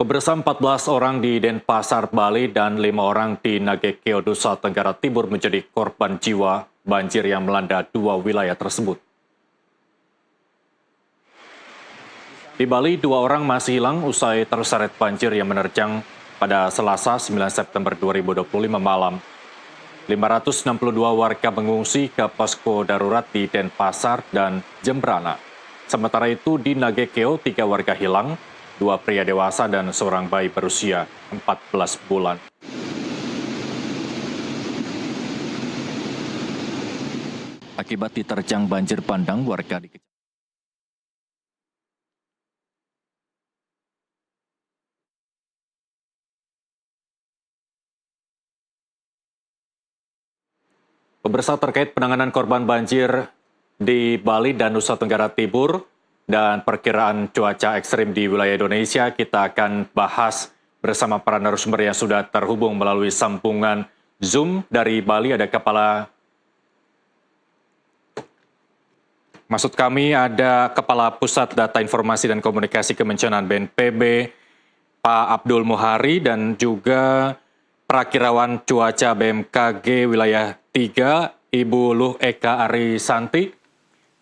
Pemirsa, 14 orang di Denpasar, Bali dan 5 orang di Nagekeo, Nusa Tenggara Timur menjadi korban jiwa banjir yang melanda dua wilayah tersebut. Di Bali, 2 orang masih hilang usai terseret banjir yang menerjang pada Selasa 9 September 2025 malam. 562 warga mengungsi ke posko darurat di Denpasar dan Jembrana. Sementara itu di Nagekeo, 3 warga hilang, 2 pria dewasa dan seorang bayi berusia 14 bulan. Akibat diterjang banjir bandang, warga di Pemirsa, terkait penanganan korban banjir di Bali dan Nusa Tenggara Timur dan perkiraan cuaca ekstrim di wilayah Indonesia, kita akan bahas bersama para narasumber yang sudah terhubung melalui sambungan Zoom dari Bali. Ada Kepala Pusat Data Informasi dan Komunikasi Kebencanaan BNPB, Pak Abdul Muhari, dan juga Prakirawan Cuaca BMKG Wilayah 3, Ibu Luh Eka Arisanti.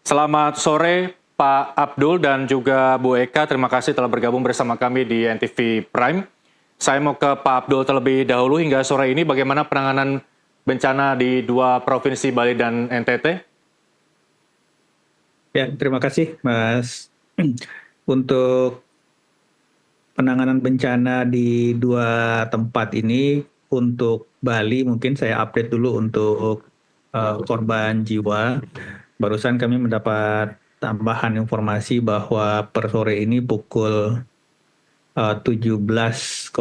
Selamat sore Pak Abdul dan juga Bu Eka, terima kasih telah bergabung bersama kami di NTV Prime. Saya mau ke Pak Abdul terlebih dahulu. Hingga sore ini bagaimana penanganan bencana di dua provinsi Bali dan NTT? Ya, terima kasih Mas. Untuk penanganan bencana di dua tempat ini, untuk Bali mungkin saya update dulu untuk korban jiwa. Barusan kami mendapat tambahan informasi bahwa per sore ini pukul 17.00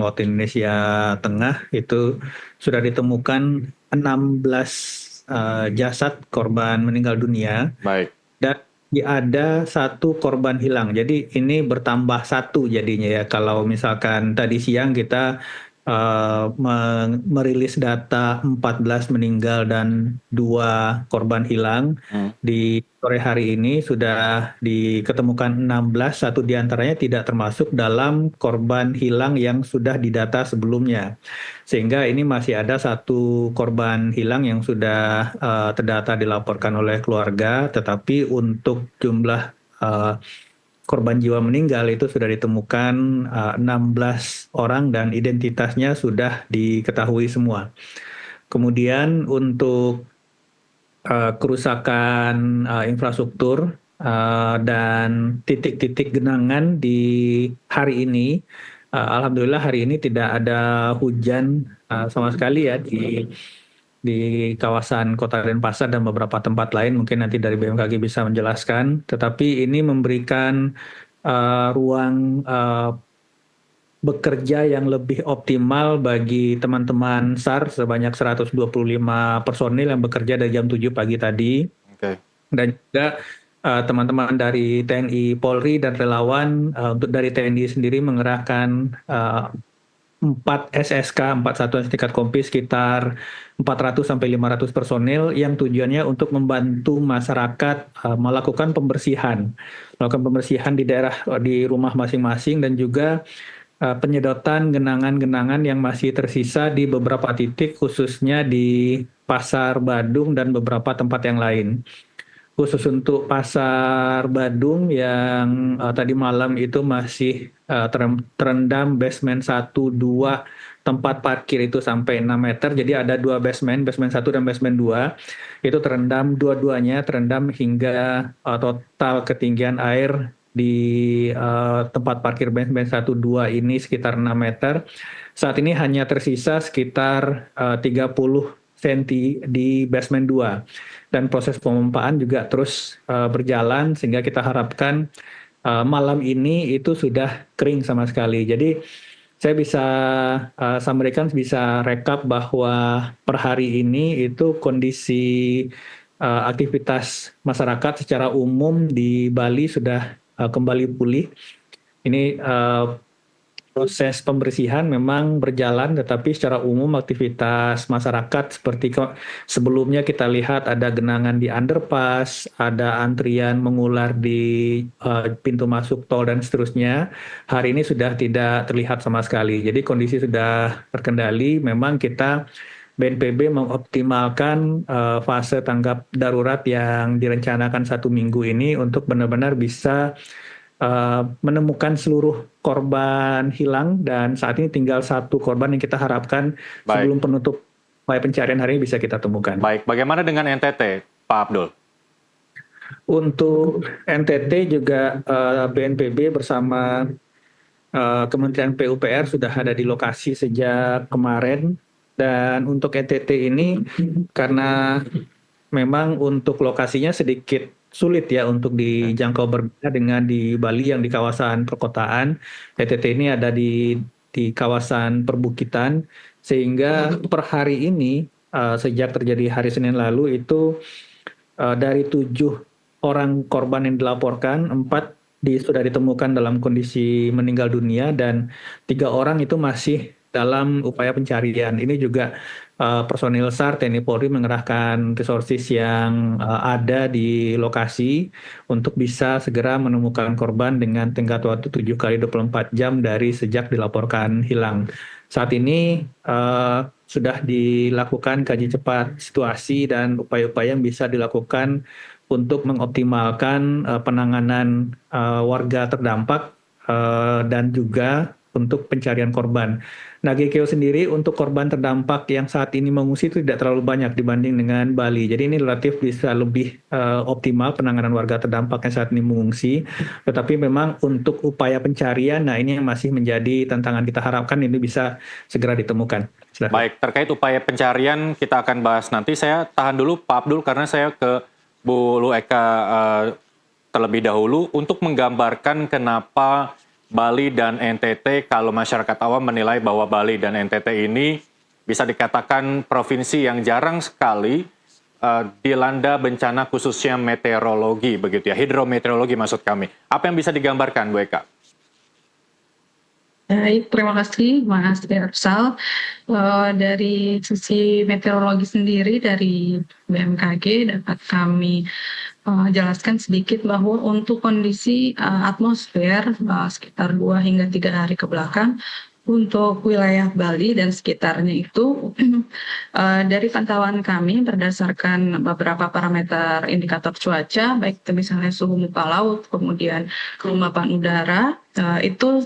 waktu Indonesia Tengah itu sudah ditemukan 16 jasad korban meninggal dunia. Baik. Dan ada 1 korban hilang. Jadi ini bertambah 1 jadinya ya. Kalau misalkan tadi siang kita merilis data 14 meninggal dan 2 korban hilang. Di sore hari ini sudah diketemukan 16, 1 diantaranya tidak termasuk dalam korban hilang yang sudah didata sebelumnya. Sehingga ini masih ada 1 korban hilang yang sudah terdata dilaporkan oleh keluarga, tetapi untuk jumlah korban jiwa meninggal itu sudah ditemukan 16 orang dan identitasnya sudah diketahui semua. Kemudian untuk kerusakan infrastruktur dan titik-titik genangan di hari ini, alhamdulillah hari ini tidak ada hujan sama sekali ya di kawasan Kota Denpasar dan beberapa tempat lain. Mungkin nanti dari BMKG bisa menjelaskan. Tetapi ini memberikan ruang bekerja yang lebih optimal bagi teman-teman SAR sebanyak 125 personil yang bekerja dari jam 7 pagi tadi. Okay. Dan juga teman-teman dari TNI Polri dan relawan untuk dari TNI sendiri mengerahkan 4 SSK, 4 satuan setingkat kompi, sekitar 400 sampai 500 personil yang tujuannya untuk membantu masyarakat melakukan pembersihan di daerah, di rumah masing-masing, dan juga penyedotan genangan-genangan yang masih tersisa di beberapa titik, khususnya di Pasar Badung dan beberapa tempat yang lain. Khusus untuk Pasar Badung yang tadi malam itu masih terendam basement 1, 2, tempat parkir itu sampai 6 meter. Jadi ada 2 basement 1 dan basement 2. Itu terendam, dua-duanya terendam hingga total ketinggian air di tempat parkir basement 1, 2 ini sekitar 6 meter. Saat ini hanya tersisa sekitar 30 cm di basement 2. Dan proses pemompaan juga terus berjalan sehingga kita harapkan malam ini itu sudah kering sama sekali. Jadi saya bisa sampaikan, bisa rekap bahwa per hari ini itu kondisi aktivitas masyarakat secara umum di Bali sudah kembali pulih. Ini proses pembersihan memang berjalan, tetapi secara umum aktivitas masyarakat seperti sebelumnya kita lihat ada genangan di underpass, ada antrian mengular di pintu masuk tol dan seterusnya. Hari ini sudah tidak terlihat sama sekali. Jadi kondisi sudah terkendali. Memang kita BNPB mengoptimalkan fase tanggap darurat yang direncanakan 1 minggu ini untuk benar-benar bisa menemukan seluruh korban hilang, dan saat ini tinggal 1 korban yang kita harapkan Baik, sebelum penutup upaya pencarian hari ini bisa kita temukan. baik. Bagaimana dengan NTT, Pak Abdul? Untuk NTT juga BNPB bersama Kementerian PUPR sudah ada di lokasi sejak kemarin, dan untuk NTT ini karena memang untuk lokasinya sedikit sulit ya untuk dijangkau, berbeda dengan di Bali yang di kawasan perkotaan. NTT ini ada di kawasan perbukitan, sehingga per hari ini sejak terjadi hari Senin lalu itu dari 7 orang korban yang dilaporkan, 4 sudah ditemukan dalam kondisi meninggal dunia, dan 3 orang itu masih dalam upaya pencarian. Ini juga personil SAR TNI Polri mengerahkan resources yang ada di lokasi untuk bisa segera menemukan korban dengan tenggat waktu 7 kali 24 jam dari sejak dilaporkan hilang. Saat ini sudah dilakukan kaji cepat situasi dan upaya-upaya yang bisa dilakukan untuk mengoptimalkan penanganan warga terdampak dan juga untuk pencarian korban. Nah, GKO sendiri untuk korban terdampak yang saat ini mengungsi itu tidak terlalu banyak dibanding dengan Bali. Jadi ini relatif bisa lebih optimal penanganan warga terdampak yang saat ini mengungsi. Tetapi memang untuk upaya pencarian, nah ini yang masih menjadi tantangan, kita harapkan ini bisa segera ditemukan. Silahkan. Baik, terkait upaya pencarian kita akan bahas nanti. Saya tahan dulu Pak Abdul karena saya ke Bu Lu Eka terlebih dahulu untuk menggambarkan kenapa Bali dan NTT, kalau masyarakat awam menilai bahwa Bali dan NTT ini bisa dikatakan provinsi yang jarang sekali dilanda bencana khususnya meteorologi, begitu ya, hidrometeorologi maksud kami. Apa yang bisa digambarkan, Bu Eka? Baik, terima kasih Mas Ersal. Dari sisi meteorologi sendiri dari BMKG dapat kami jelaskan sedikit bahwa untuk kondisi atmosfer sekitar 2 hingga 3 hari ke belakang untuk wilayah Bali dan sekitarnya itu dari pantauan kami berdasarkan beberapa parameter indikator cuaca, baik itu misalnya suhu muka laut, kemudian kelembapan udara, itu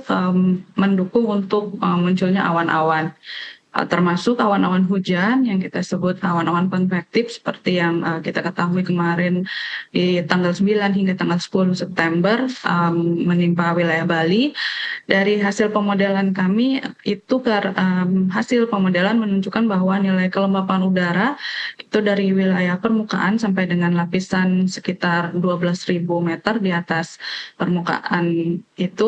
mendukung untuk munculnya awan-awan. Termasuk awan-awan hujan yang kita sebut awan-awan konvektif seperti yang kita ketahui kemarin di tanggal 9 hingga tanggal 10 September menimpa wilayah Bali. Dari hasil pemodelan kami itu hasil pemodelan menunjukkan bahwa nilai kelembapan udara itu dari wilayah permukaan sampai dengan lapisan sekitar 12.000 meter di atas permukaan itu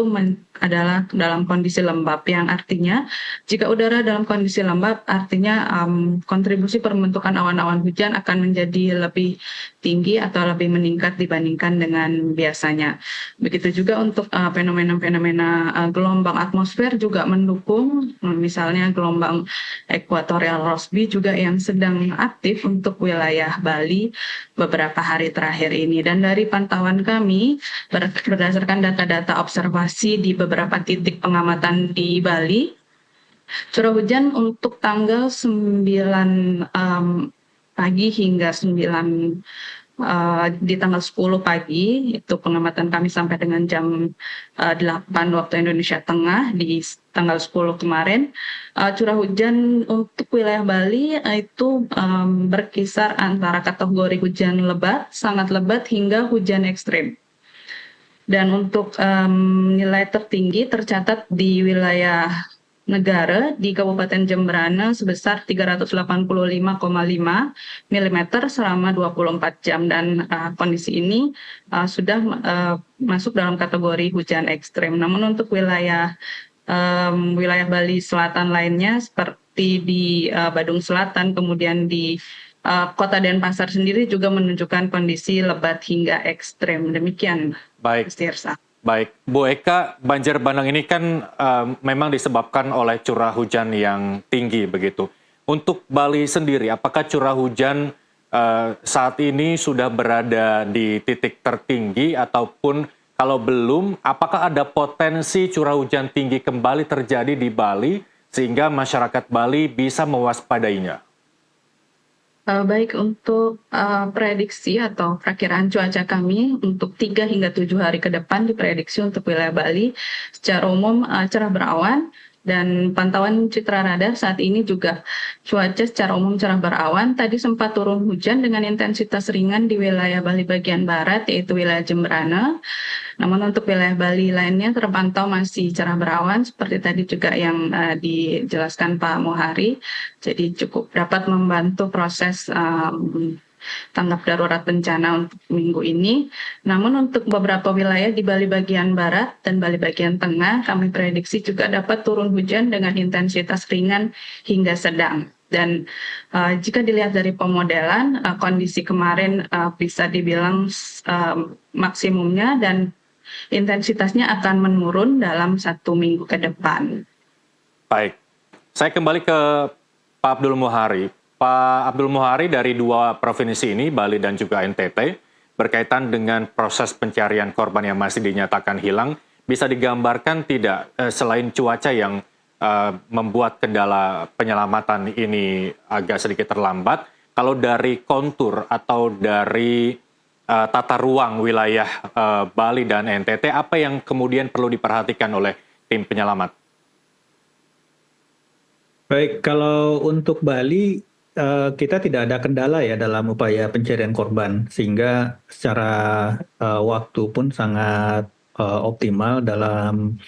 adalah dalam kondisi lembab, yang artinya jika udara dalam kondisi lembab artinya kontribusi pembentukan awan-awan hujan akan menjadi lebih tinggi atau lebih meningkat dibandingkan dengan biasanya. Begitu juga untuk fenomena-fenomena gelombang atmosfer juga mendukung, misalnya gelombang ekuatorial Rossby juga yang sedang aktif untuk wilayah Bali beberapa hari terakhir ini. Dan dari pantauan kami berdasarkan data-data observasi di beberapa titik pengamatan di Bali, curah hujan untuk tanggal 9 pagi hingga 9 di tanggal 10 pagi, itu pengamatan kami sampai dengan jam 8 waktu Indonesia Tengah di tanggal 10 kemarin, curah hujan untuk wilayah Bali itu berkisar antara kategori hujan lebat, sangat lebat, hingga hujan ekstrim. Dan untuk nilai tertinggi tercatat di wilayah negara di Kabupaten Jemberana sebesar 385,5 mm selama 24 jam, dan kondisi ini sudah masuk dalam kategori hujan ekstrim. Namun untuk wilayah Bali Selatan lainnya seperti di Badung Selatan, kemudian di Kota Denpasar sendiri juga menunjukkan kondisi lebat hingga ekstrim. Demikian. Baik. Mas Tirsa. Baik, Bu Eka, banjir bandang ini kan memang disebabkan oleh curah hujan yang tinggi begitu. Untuk Bali sendiri, apakah curah hujan saat ini sudah berada di titik tertinggi ataupun kalau belum, apakah ada potensi curah hujan tinggi kembali terjadi di Bali sehingga masyarakat Bali bisa mewaspadainya? Baik untuk prediksi atau perakiraan cuaca kami untuk 3 hingga 7 hari ke depan diprediksi untuk wilayah Bali secara umum cerah berawan dan pantauan citra radar saat ini juga cuaca secara umum cerah berawan. Tadi sempat turun hujan dengan intensitas ringan di wilayah Bali bagian barat yaitu wilayah Jemberana. Namun untuk wilayah Bali lainnya terpantau masih cerah berawan seperti tadi juga yang dijelaskan Pak Muhari. Jadi cukup dapat membantu proses tanggap darurat bencana untuk minggu ini. Namun untuk beberapa wilayah di Bali bagian barat dan Bali bagian tengah, kami prediksi juga dapat turun hujan dengan intensitas ringan hingga sedang. Dan jika dilihat dari pemodelan, kondisi kemarin bisa dibilang maksimumnya dan intensitasnya akan menurun dalam 1 minggu ke depan. Baik, saya kembali ke Pak Abdul Muhari. Pak Abdul Muhari dari 2 provinsi ini, Bali dan juga NTT, berkaitan dengan proses pencarian korban yang masih dinyatakan hilang, bisa digambarkan tidak selain cuaca yang membuat kendala penyelamatan ini agak sedikit terlambat, kalau dari kontur atau dari tata ruang wilayah Bali dan NTT, apa yang kemudian perlu diperhatikan oleh tim penyelamat? Baik, kalau untuk Bali kita tidak ada kendala ya dalam upaya pencarian korban, sehingga secara waktu pun sangat optimal dalam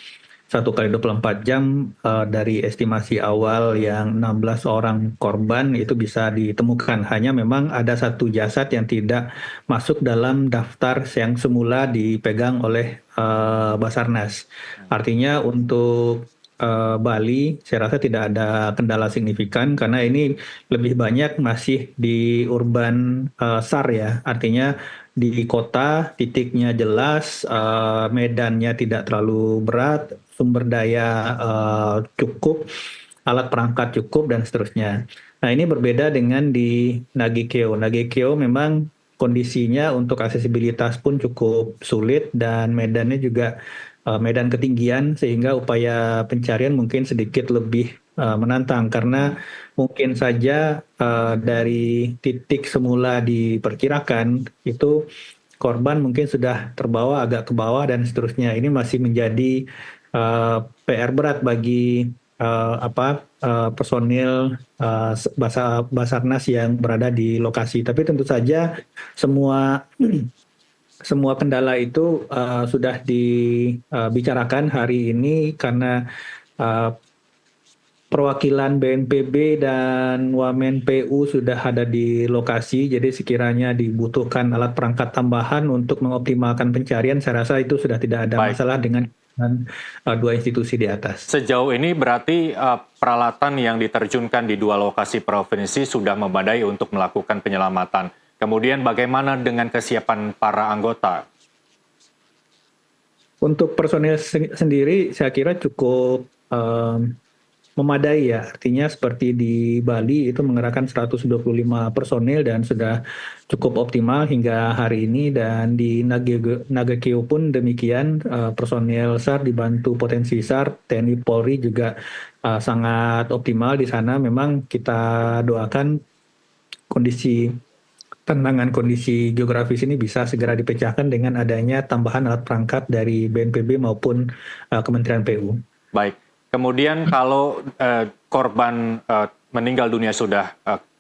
1 kali 24 jam dari estimasi awal yang 16 orang korban itu bisa ditemukan. Hanya memang ada 1 jasad yang tidak masuk dalam daftar yang semula dipegang oleh Basarnas. Artinya untuk Bali, saya rasa tidak ada kendala signifikan karena ini lebih banyak masih di urban SAR ya. Artinya di kota titiknya jelas, medannya tidak terlalu berat, sumber daya cukup, alat perangkat cukup dan seterusnya. Nah ini berbeda dengan di Nagikeo. Nagikeo memang kondisinya untuk aksesibilitas pun cukup sulit dan medannya juga medan ketinggian sehingga upaya pencarian mungkin sedikit lebih menantang karena mungkin saja dari titik semula diperkirakan itu korban mungkin sudah terbawa agak ke bawah dan seterusnya. Ini masih menjadi PR berat bagi personil Basarnas yang berada di lokasi. Tapi tentu saja semua kendala itu sudah dibicarakan hari ini karena perwakilan BNPB dan Wamen PU sudah ada di lokasi, jadi sekiranya dibutuhkan alat perangkat tambahan untuk mengoptimalkan pencarian, saya rasa itu sudah tidak ada masalah dengan 2 institusi di atas. Sejauh ini berarti peralatan yang diterjunkan di 2 lokasi provinsi sudah memadai untuk melakukan penyelamatan. Kemudian bagaimana dengan kesiapan para anggota? Untuk personil sendiri saya kira cukup memadai ya, artinya seperti di Bali itu mengerahkan 125 personil dan sudah cukup optimal hingga hari ini, dan di Nagakeo pun demikian, personil SAR dibantu potensi SAR, TNI Polri juga sangat optimal di sana. Memang kita doakan tantangan kondisi geografis ini bisa segera dipecahkan dengan adanya tambahan alat perangkat dari BNPB maupun Kementerian PU. Baik. Kemudian kalau korban meninggal dunia sudah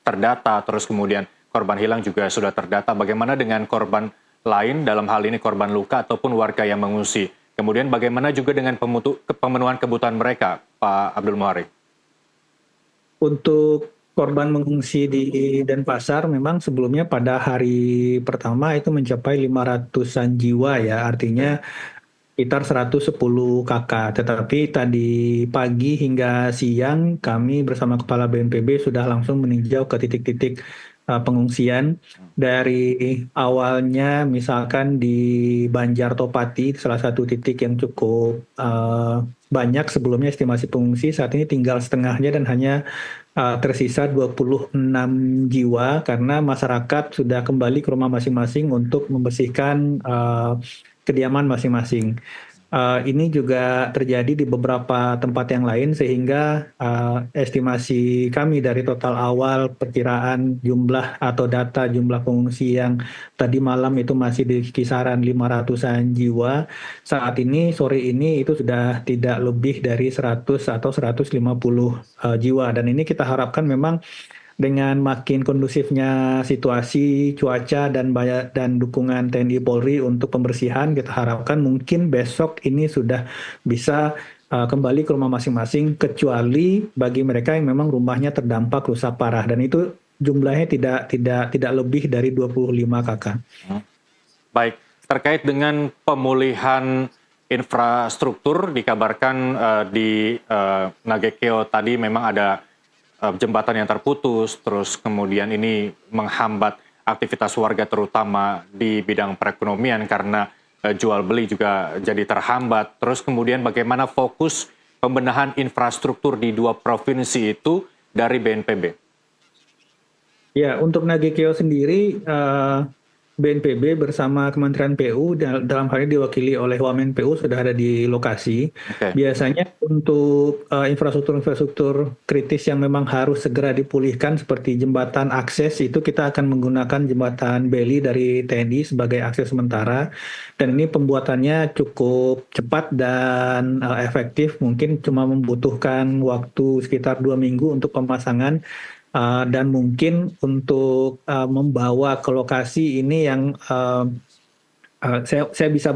terdata, terus kemudian korban hilang juga sudah terdata, bagaimana dengan korban lain, dalam hal ini korban luka ataupun warga yang mengungsi? Kemudian bagaimana juga dengan pemenuhan kebutuhan mereka, Pak Abdul Muhari? Untuk korban mengungsi di Denpasar memang sebelumnya pada hari pertama itu mencapai 500-an jiwa ya, artinya sekitar 110 kakak, tetapi tadi pagi hingga siang kami bersama Kepala BNPB sudah langsung meninjau ke titik-titik pengungsian dari awalnya misalkan di Banjar Topati, salah satu titik yang cukup banyak sebelumnya estimasi pengungsi, saat ini tinggal setengahnya dan hanya tersisa 26 jiwa karena masyarakat sudah kembali ke rumah masing-masing untuk membersihkan kediaman masing-masing. Ini juga terjadi di beberapa tempat yang lain sehingga estimasi kami dari total awal perkiraan jumlah atau data jumlah pengungsi yang tadi malam itu masih di kisaran 500-an jiwa. Saat ini sore ini itu sudah tidak lebih dari 100 atau 150 jiwa, dan ini kita harapkan memang dengan makin kondusifnya situasi cuaca dan dukungan TNI Polri untuk pembersihan, kita harapkan mungkin besok ini sudah bisa kembali ke rumah masing-masing, kecuali bagi mereka yang memang rumahnya terdampak rusak parah, dan itu jumlahnya tidak lebih dari 25 kakak. Baik, terkait dengan pemulihan infrastruktur, dikabarkan di Nagekeo tadi memang ada jembatan yang terputus, terus kemudian ini menghambat aktivitas warga terutama di bidang perekonomian karena jual beli juga jadi terhambat. Terus kemudian bagaimana fokus pembenahan infrastruktur di dua provinsi itu dari BNPB? Ya, untuk Nagekeo sendiri BNPB bersama Kementerian PU dalam hal ini diwakili oleh Wamen PU sudah ada di lokasi. Oke. Biasanya untuk infrastruktur kritis yang memang harus segera dipulihkan seperti jembatan akses itu kita akan menggunakan jembatan Beli dari TNI sebagai akses sementara, dan ini pembuatannya cukup cepat dan efektif, mungkin cuma membutuhkan waktu sekitar 2 minggu untuk pemasangan. Dan mungkin untuk membawa ke lokasi ini yang saya bisa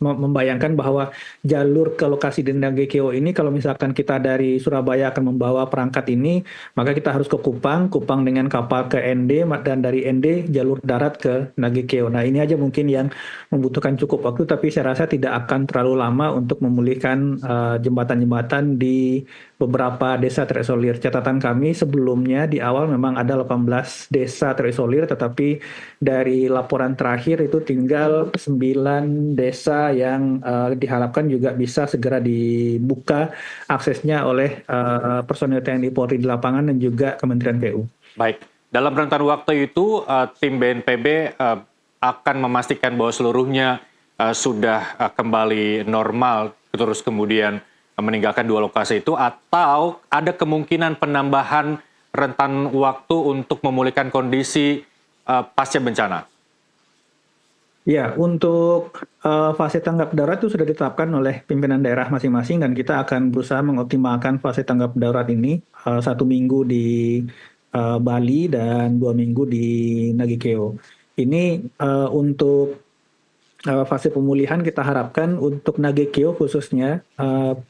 membayangkan bahwa jalur ke lokasi di Nagekeo ini, kalau misalkan kita dari Surabaya akan membawa perangkat ini, maka kita harus ke Kupang dengan kapal ke ND, dan dari ND jalur darat ke Nagekeo. Nah, ini aja mungkin yang membutuhkan cukup waktu, tapi saya rasa tidak akan terlalu lama untuk memulihkan jembatan-jembatan di beberapa desa terisolir. Catatan kami sebelumnya di awal memang ada 18 desa terisolir, tetapi dari laporan terakhir itu tinggal 9 desa yang diharapkan juga bisa segera dibuka aksesnya oleh personil TNI Polri di lapangan dan juga Kementerian PU. Baik, dalam rentan waktu itu tim BNPB akan memastikan bahwa seluruhnya sudah kembali normal, terus kemudian meninggalkan dua lokasi itu, atau ada kemungkinan penambahan rentan waktu untuk memulihkan kondisi pasca bencana? Ya, untuk fase tanggap darurat itu sudah ditetapkan oleh pimpinan daerah masing-masing, dan kita akan berusaha mengoptimalkan fase tanggap darurat ini 1 minggu di Bali dan 2 minggu di Nagekeo. Ini untuk fase pemulihan kita harapkan untuk Nagekeo khususnya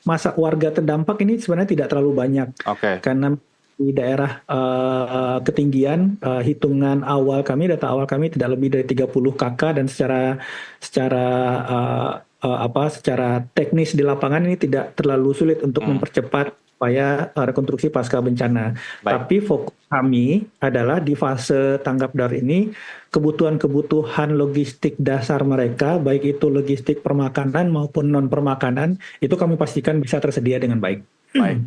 masa warga terdampak ini sebenarnya tidak terlalu banyak. Oke. Karena di daerah ketinggian hitungan awal kami, data awal kami tidak lebih dari 30 kakak, dan secara teknis di lapangan ini tidak terlalu sulit untuk mempercepat supaya rekonstruksi pasca bencana. Baik. Tapi fokus kami adalah di fase tanggap darurat ini kebutuhan logistik dasar mereka, baik itu logistik permakanan maupun non permakanan, itu kami pastikan bisa tersedia dengan baik. Baik.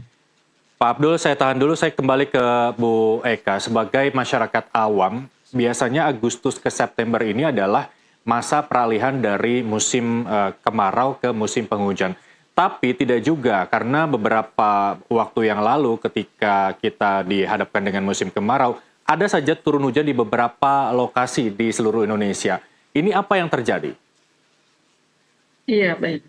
Pak Abdul, saya tahan dulu, saya kembali ke Bu Eka. Sebagai masyarakat awam, biasanya Agustus ke September ini adalah masa peralihan dari musim kemarau ke musim penghujan. Tapi tidak juga, karena beberapa waktu yang lalu ketika kita dihadapkan dengan musim kemarau, ada saja turun hujan di beberapa lokasi di seluruh Indonesia. Ini apa yang terjadi? Iya, baik.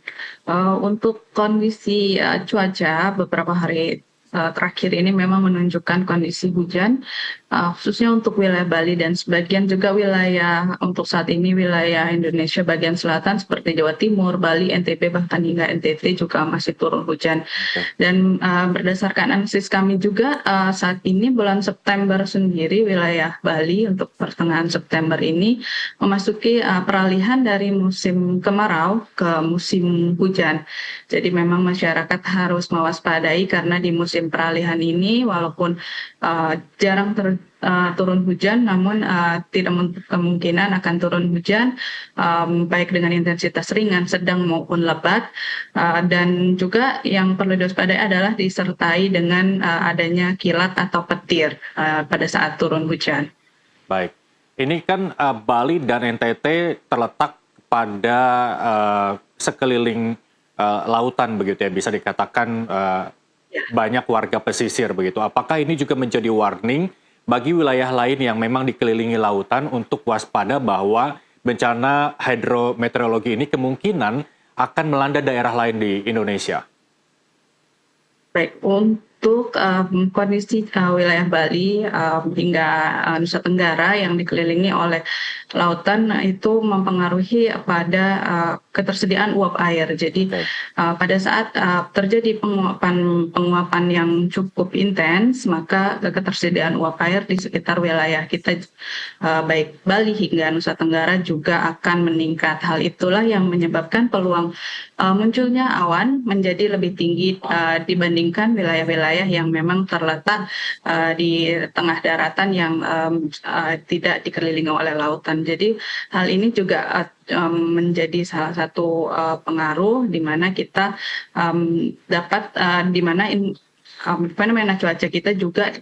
Untuk kondisi cuaca beberapa hari terakhir ini memang menunjukkan kondisi hujan, khususnya untuk wilayah Bali dan sebagian juga wilayah untuk saat ini wilayah Indonesia bagian selatan seperti Jawa Timur, Bali, NTB, bahkan hingga NTT juga masih turun hujan. Dan berdasarkan analisis kami juga saat ini bulan September sendiri wilayah Bali untuk pertengahan September ini memasuki peralihan dari musim kemarau ke musim hujan. Jadi memang masyarakat harus mewaspadai karena di musim musim peralihan ini walaupun jarang turun hujan, namun tidak menutup kemungkinan akan turun hujan baik dengan intensitas ringan, sedang maupun lebat. Dan juga yang perlu diwaspadai adalah disertai dengan adanya kilat atau petir pada saat turun hujan. Baik, ini kan Bali dan NTT terletak pada sekeliling lautan begitu ya, bisa dikatakan banyak warga pesisir begitu. Apakah ini juga menjadi warning bagi wilayah lain yang memang dikelilingi lautan untuk waspada bahwa bencana hidrometeorologi ini kemungkinan akan melanda daerah lain di Indonesia? Baik, untuk kondisi wilayah Bali hingga Nusa Tenggara yang dikelilingi oleh lautan itu mempengaruhi pada ketersediaan uap air. Jadi pada saat terjadi penguapan yang cukup intens, maka ketersediaan uap air di sekitar wilayah kita baik Bali hingga Nusa Tenggara juga akan meningkat. Hal itulah yang menyebabkan peluang munculnya awan menjadi lebih tinggi dibandingkan wilayah-wilayah yang memang terletak di tengah daratan yang tidak dikelilingi oleh lautan. Jadi hal ini juga menjadi salah satu pengaruh di mana kita dapat di mana fenomena cuaca kita juga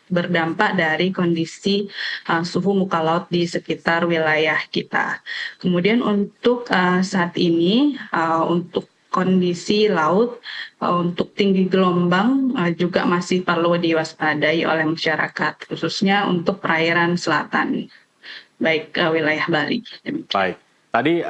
berdampak dari kondisi suhu muka laut di sekitar wilayah kita. Kemudian untuk saat ini untuk kondisi laut untuk tinggi gelombang juga masih perlu diwaspadai oleh masyarakat, khususnya untuk perairan selatan, baik wilayah Bali. Baik, tadi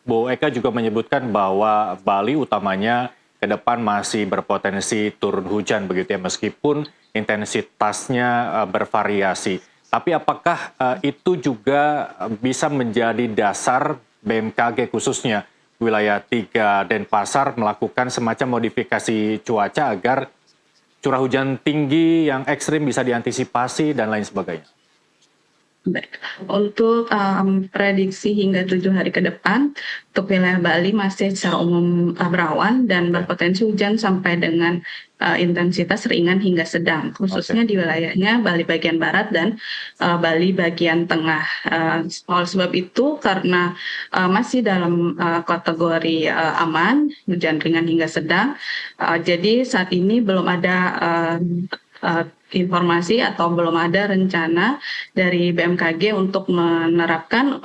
Bu Eka juga menyebutkan bahwa Bali utamanya ke depan masih berpotensi turun hujan begitu ya, meskipun intensitasnya bervariasi. Tapi apakah itu juga bisa menjadi dasar BMKG khususnya wilayah 3 Denpasar melakukan semacam modifikasi cuaca agar curah hujan tinggi yang ekstrim bisa diantisipasi dan lain sebagainya? Baik. Untuk prediksi hingga 7 hari ke depan, untuk wilayah Bali masih secara umum berawan dan berpotensi hujan sampai dengan intensitas ringan hingga sedang, khususnya di wilayahnya Bali bagian barat dan Bali bagian tengah. Oleh sebab itu, karena masih dalam kategori aman, hujan ringan hingga sedang, jadi saat ini belum ada informasi atau belum ada rencana dari BMKG untuk menerapkan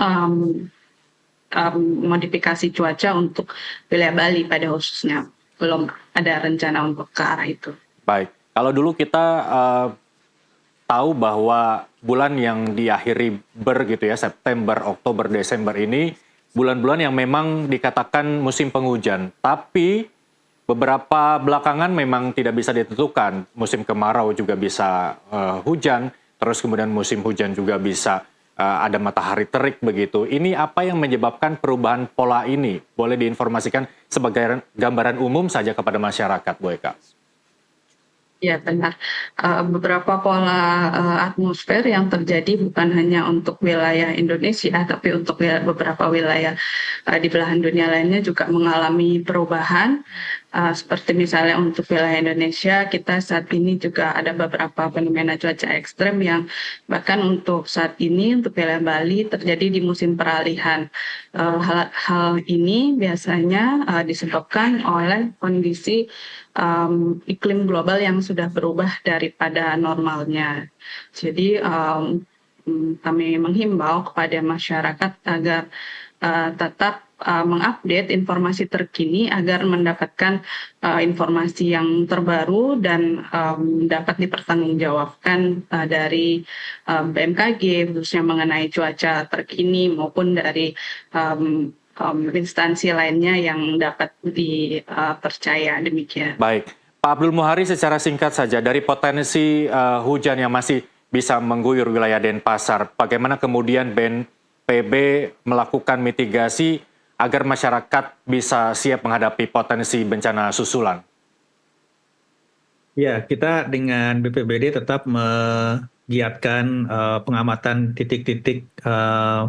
modifikasi cuaca untuk wilayah Bali pada khususnya. Belum ada rencana untuk ke arah itu. Baik, kalau dulu kita tahu bahwa bulan yang diakhiri gitu ya, September, Oktober, Desember ini bulan-bulan yang memang dikatakan musim penghujan. Tapi beberapa belakangan memang tidak bisa ditentukan. Musim kemarau juga bisa hujan, terus kemudian musim hujan juga bisa ada matahari terik begitu. Ini apa yang menyebabkan perubahan pola ini? Boleh diinformasikan sebagai gambaran umum saja kepada masyarakat, Bu Eka? Ya, benar. Beberapa pola atmosfer yang terjadi bukan hanya untuk wilayah Indonesia, tapi untuk beberapa wilayah di belahan dunia lainnya juga mengalami perubahan. Seperti misalnya untuk wilayah Indonesia, kita saat ini juga ada beberapa fenomena cuaca ekstrem yang bahkan untuk saat ini, untuk wilayah Bali terjadi di musim peralihan. Hal ini biasanya disebabkan oleh kondisi iklim global yang sudah berubah daripada normalnya. Jadi kami menghimbau kepada masyarakat agar tetap mengupdate informasi terkini agar mendapatkan informasi yang terbaru dan dapat dipertanggungjawabkan dari BMKG khususnya mengenai cuaca terkini maupun dari instansi lainnya yang dapat dipercaya, demikian. Baik, Pak Abdul Muhari, secara singkat saja dari potensi hujan yang masih bisa mengguyur wilayah Denpasar, bagaimana kemudian BNPB melakukan mitigasi agar masyarakat bisa siap menghadapi potensi bencana susulan? Ya, kita dengan BPBD tetap menggiatkan pengamatan titik-titik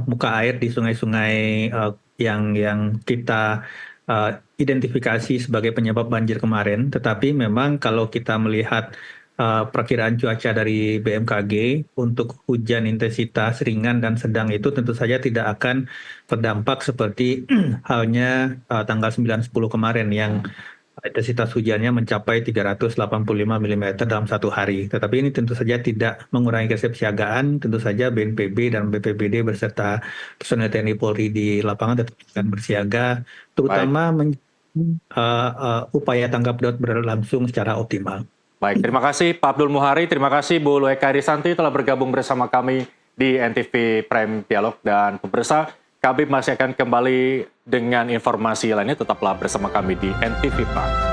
muka air di sungai-sungai yang kita identifikasi sebagai penyebab banjir kemarin, tetapi memang kalau kita melihat perkiraan cuaca dari BMKG untuk hujan intensitas ringan dan sedang itu tentu saja tidak akan berdampak seperti halnya tanggal 9-10 kemarin yang intensitas hujannya mencapai 385 mm dalam satu hari. Tetapi ini tentu saja tidak mengurangi kesiapsiagaan. Tentu saja BNPB dan BPBD beserta personel TNI Polri di lapangan tetap akan bersiaga, terutama upaya tanggap darurat berlangsung secara optimal. Baik, terima kasih Pak Abdul Muhari, terima kasih Bu Lueka Risanti telah bergabung bersama kami di NTV Prime Dialog, dan pemirsa, kami masih akan kembali dengan informasi lainnya, tetaplah bersama kami di NTV Prime.